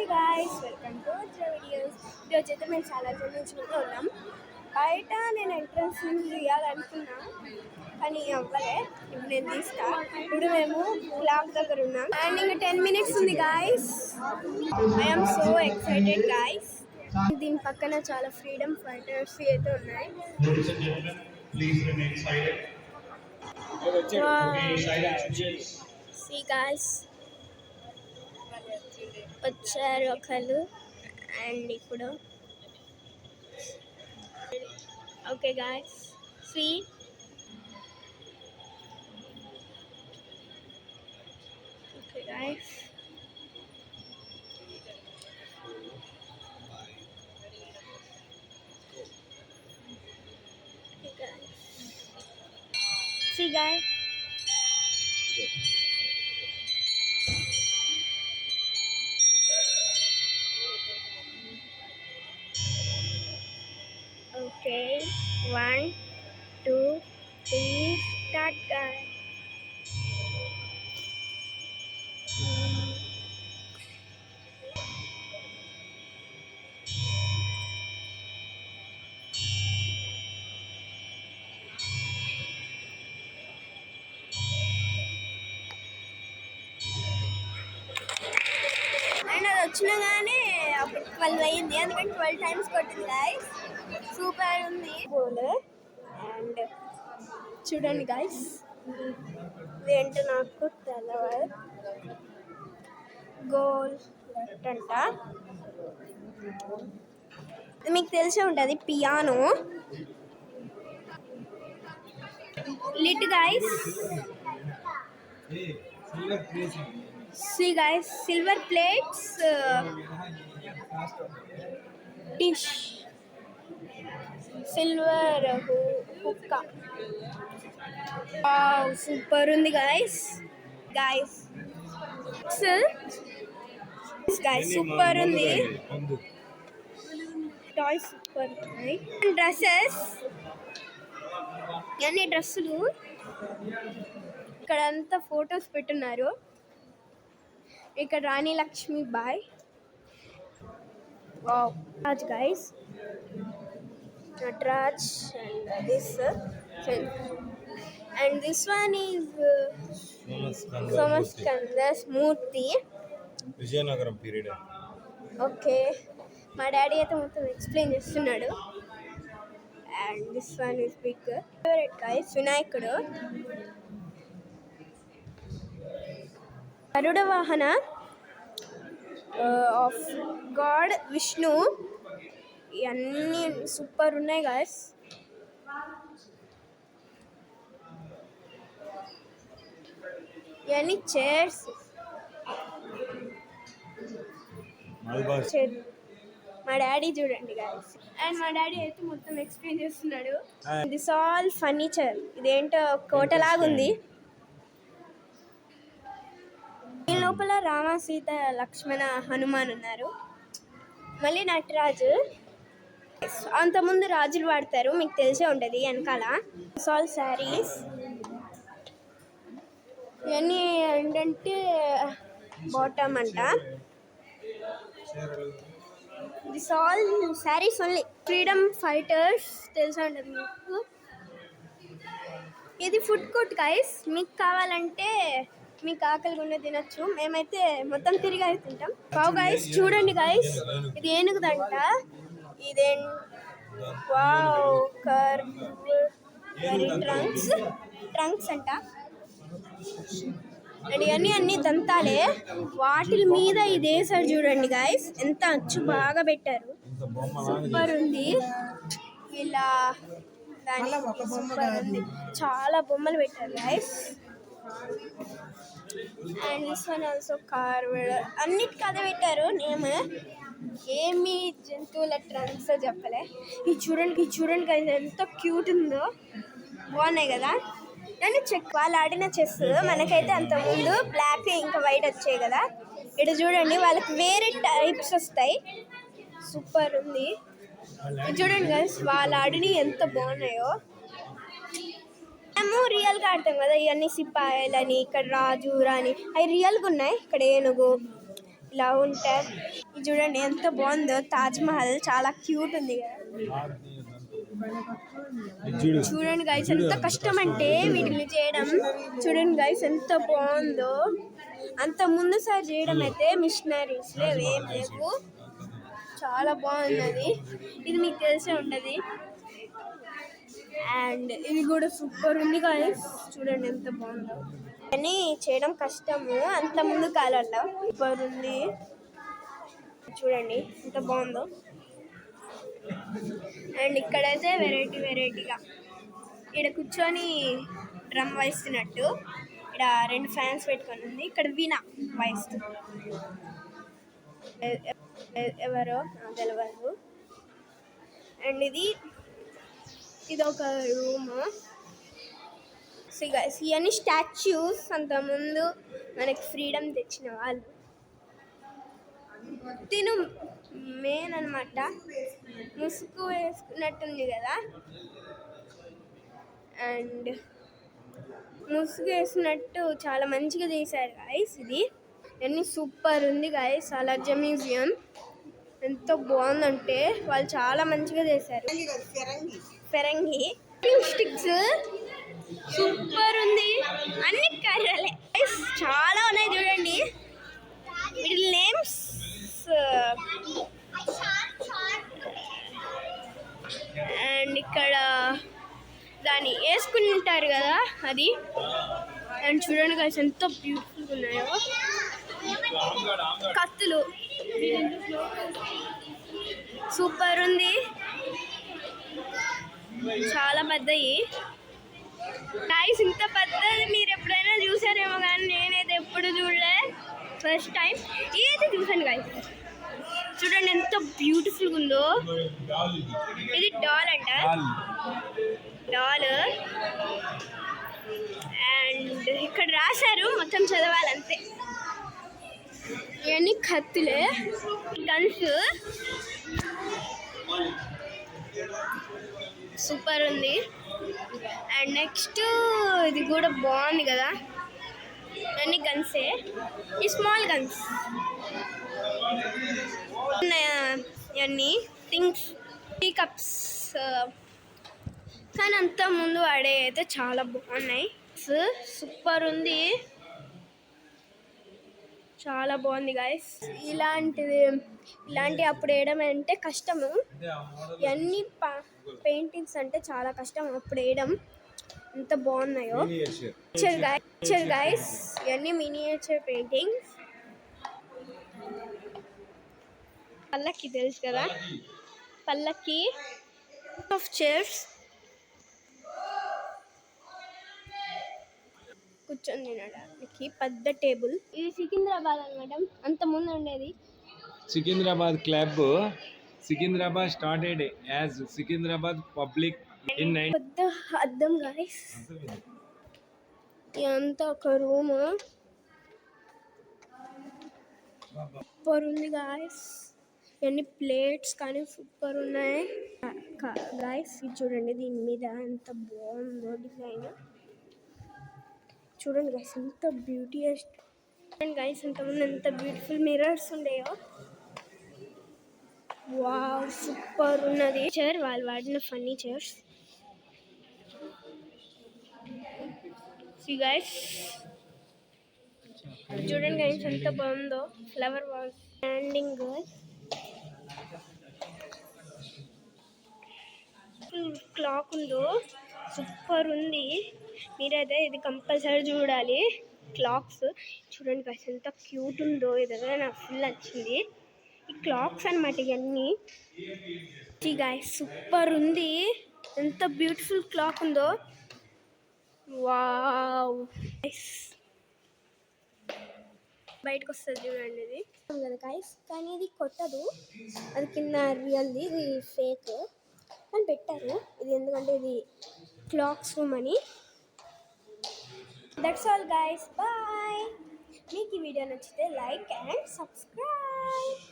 Hey guys, welcome to videos. ఈరోజు అయితే మేము చాలా నుంచి ఉన్నాం. బయట నేను ఎంట్రన్స్ నుంచి తీయాలనుకున్నా కానీ అవ్వలే. ఇప్పుడు నేను తీస్తా. ఇప్పుడు మేము క్లాక్ దగ్గర ఉన్నాం అండ్ ఇంకా 10 minutes ఉంది guys. I'm so excited guys. దీని పక్కన చాలా ఫ్రీడమ్ ఫైటర్స్ అయితే ఉన్నాయి. See guys, వచ్చారు ఒకళ్ళు అండ్ ఇప్పుడు okay guys, see okay guys. See guys, okay, 1, 2, 3, start guys. And అది వచ్చినగానే అప్పుడు 12 అయ్యింది, అందుకని 12 times కొట్టింది గాయస్. సూపర్ ఉంది గోల్. అండ్ చూడండి గాయస్, ఇదేంటో నాకు తెలవదు. గోల్ అంట, మీకు తెలిసే ఉంటుంది, piano lit guys. See guys, silver plates, dish, silver hookah. Wow, super undi guys. Guys, super undi. Toys super undi. Dresses, yani డ్రెస్సులు ఇక్కడంతా ఫొటోస్ పెట్టున్నారు. ఇక్కడ Rani Lakshmibai. Wow, Raj guys, Nataraj. And this one is Somaskandar Murthy, Vijayanagaram period. Okay, మా daddy అయితే మొత్తం explain చేస్తున్నాడు. And this one is big favourite guys, వినాయకుడు. గరుడ వాహన ఆఫ్ గాడ్ విష్ణు. ఇవన్నీ సూపర్ ఉన్నాయి గాయస్. ఇవన్నీ చైర్స్. మా డాడీ చూడండి గాయస్. అండ్ మా డాడీ అయితే మొత్తం ఎక్స్ప్లెయిన్ చేస్తున్నాడు. This all furniture. ఇదేంటో కోటలాగా ఉంది. ఈ లోపల రామ, సీత, లక్ష్మణ, హనుమాన్ ఉన్నారు. మళ్ళీ నటరాజు. అంతకుముందు రాజులు వాడతారు, మీకు తెలిసే ఉంటుంది వెనకాల. సాల్ శారీస్. ఇవన్నీ ఏంటంటే బాటమ్ అంట. This all saris only. Freedom fighters తెలిసే ఉంటుంది మీకు. ఇది ఫుడ్ కోర్ట్ గైస్. మీకు కావాలంటే మీకు ఆకలి గుండె తినచ్చు. మేమైతే మొత్తం తిరిగి అయితే తింటాం. వావ్ గైస్, చూడండి గైస్, ఇది ఏనుగుదంట. ఇదే వావ్ కర్వ్ ట్రంక్స్ అంట. అండ్ ఇవన్నీ అన్ని దంతాలే. వాటి మీద ఇది వేసారు చూడండి గైస్, ఎంత అచ్చు బాగా పెట్టారు. సూపర్ ఉంది. ఇలా దాని సూపర్ ఉంది, చాలా బొమ్మలు పెట్టారు guys. And this one also carved. అన్నిటికీ అదే పెట్టారు నేమ్. ఏమి జంతువుల ట్రంక్స్ చెప్పలే. ఇది చూడండి గైస్, ఎంత క్యూట్ ఉందో. బాగున్నాయి కదా. నేను వాళ్ళు ఆడిన చెస్ మనకైతే అంతకుముందు బ్లాక్ ఇంకా వైట్ వచ్చాయి కదా. ఇటు చూడండి, వాళ్ళకి వేరే టైప్స్ వస్తాయి. సూపర్ ఉంది. చూడండి గైస్, వాళ్ళు ఆడిని ఎంత బాగున్నాయో. మేము రియల్గా ఆడతాం కదా, ఇవన్నీ సిపాయిలని. ఇక్కడ రాజు రాణి అవి రియల్గా ఉన్నాయి. ఇక్కడ ఏనుగు, ఇలా ఉంటాయి. ఇది చూడండి ఎంత బాగుందో, తాజ్ మహల్ చాలా క్యూట్ ఉంది కదా. చూడండి గైస్ ఎంత కష్టం అంటే వీటిని చేయడం. చూడండి గైస్ ఎంత బాగుందో. అంత ముందు సారి చేయడం అయితే మిషనరీస్ ఏం లేవు. చాలా బాగున్నది. ఇది మీకు తెలిసే ఉంటుంది. అండ్ ఇది కూడా సూపర్ ఉంది గైస్. చూడండి ఎంత బాగుందో. అని చేయడం కష్టము, అంత ముందు కాలంలో. సూపర్ ఉంది. చూడండి ఎంత బాగుందో. అండ్ ఇక్కడైతే వెరైటీగా ఇక్కడ కూర్చొని డ్రమ్ వాయిస్తున్నట్టు. ఇక్కడ 2 ఫ్యాన్స్ పెట్టుకొని ఉంది. ఇక్కడ వీణ వాయిస్తూ ఎవరో తెలియదు. అండ్ ఇది ఒక రూమ్. ఇవన్నీ స్టాచ్యూస్. అంతకుముందు మనకి ఫ్రీడమ్ తెచ్చిన వాళ్ళు. తిను మెయిన్ అనమాట. ముసుగు వేసుకున్నట్టుంది కదా. అండ్ ముసుగు వేసినట్టు చాలా మంచిగా చేశారు గైస్. ఇది అన్నీ సూపర్ ఉంది గైస్. సాలార్జంగ్ మ్యూజియం ఎంత బాగుందంటే వాళ్ళు చాలా మంచిగా చేశారు. ఫెరంగి స్టిక్స్ సూపర్ ఉంది. అన్ని కర్రలే చాలా ఉన్నాయి చూడండి. వీటి నేమ్స్ అండ్ ఇక్కడ దాన్ని వేసుకుని ఉంటారు కదా అది. అండ్ చూడండి గైస్ ఎంత బ్యూటిఫుల్గా ఉన్నాయో. కత్తులు సూపర్ ఉంది. చాలా పెద్దవి గైస్. ఇంత పెద్దది మీరు ఎప్పుడైనా చూసారేమో కానీ నేనైతే ఎప్పుడు చూడలే. ఫస్ట్ టైం ఇదైతే చూసాను గైస్. చూడండి ఎంత బ్యూటిఫుల్గా ఉందో. ఇది డాల్ అంట. డాల్. అండ్ ఇక్కడ రాశారు, మొత్తం చదవాలంతే. ఇవన్నీ కత్తులే, గన్స్. సూపర్ ఉంది. అండ్ నెక్స్ట్ ఇది కూడా బాగుంది కదా. అన్ని గన్సే. ఈ స్మాల్ గన్స్ ఇవన్నీ థింగ్స్, టీ కప్స్. కానీ అంత ముందు వాడే అయితే చాలా బాగున్నాయి. సూపర్ ఉంది. చాలా బాగుంది గైస్. ఇలాంటి అప్పుడు వేయడం అంటే కష్టము. ఇవన్నీ పెయింటింగ్స్ అంటే చాలా కష్టం అప్పుడు వేయడం. ఎంత బాగున్నాయో. గైస్ ఇవన్నీ మినియేచర్ పెయింటింగ్స్. పల్లకి తెలుసు కదా, పల్లకి ఆఫ్ చైర్స్. కూర్చొని తినడానికి పెద్ద టేబుల్. ఇది సికింద్రాబాద్ అనమాట. అంత ముందు ఉండేది Secunderabad club. Secunderabad started as Secunderabad public in పెద్ద అద్దం గైస్. ఇదంతా ఒక రూమ్. సూపర్ ఉంది గాయస్. ఇవన్నీ ప్లేట్స్ కానీ సూపర్ ఉన్నాయి గాయస్. ఇది చూడండి, దీని మీద ఎంత బాగుందో డిజైన్. చూడండి గైస్ ఎంత బ్యూటీయస్. చూడండి గైస్ ఎంతమంది ఎంత బ్యూటిఫుల్ మిర్రర్స్ ఉండేయో. వావ్ సూపర్ ఉన్నది. చైర్ వాళ్ళు వాడిన ఫర్నిచర్స్. See guys, చూడండి గైస్ ఎంత బాగుందో. Flower vase standing. క్లాక్ ఉందో సూపర్ ఉంది. మీరైతే ఇది కంపల్సరీ చూడాలి. క్లాక్స్ చూడండి గైస్ ఎంత క్యూట్ ఉందో. ఇదైతే నాకు ఫుల్ నచ్చింది. ఈ క్లాక్స్ అన్నమాట ఇవన్నీ. గైస్ సూపర్ ఉంది. ఎంత బ్యూటిఫుల్ క్లాక్ ఉందో. వావ్. బయటకు వస్తుంది చూడండి. ఇది కదా గైస్, కానీ ఇది కొట్టదు. అది కింద రియల్ది, ఇది ఫేక్ అని పెట్టారు. ఇది ఎందుకంటే ఇది క్లాక్స్ రూమ్ అని. That's all guys, bye. మీకు ఈ వీడియో నచ్చితే లైక్ అండ్ సబ్స్క్రైబ్.